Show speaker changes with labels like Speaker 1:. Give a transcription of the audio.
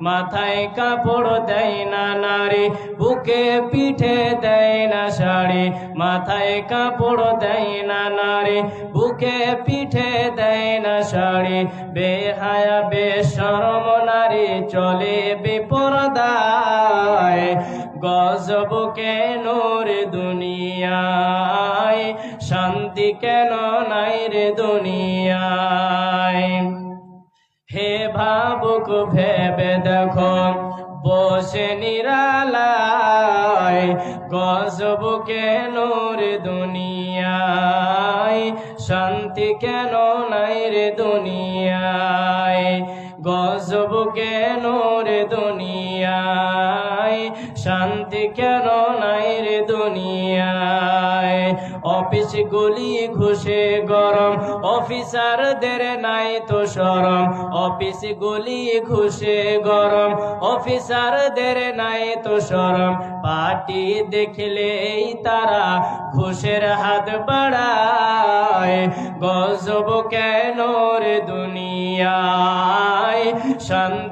Speaker 1: মাথায় কাপড় দেয় না নারী, বুকে পিঠে দেয় না শাড়ি। মাথায় কাপড় দেয় না নারী, বুকে পিঠে দেয় না শাড়ি। বেহায়া বেশরম নারী চলে বেপরদায়, গজব কেন রে দুনিয়ায়, শান্তি কেন নাই রে দুনিয়ায়। হে ভাবুক ভেবে দেখো বসে নিরালায়, গজব কেন রে দুনিয়ায়, শান্তি কেন নাই রে দুনিয়ায়। গজব কেন রে দুনিয়ায়, শান্তি কেন নাই রে দুনিয়ায়। অফিস গুলি ঘুষে গরম, অফিসারদের নাই তো শরম। অফিস গুলি ঘুষে গরম, অফিসারদের নাই তো শরম। পার্টি দেখলেই তারা ঘুষের হাত বাড়ায়, গজব কেন রে দুনিয়ায়, শান্তি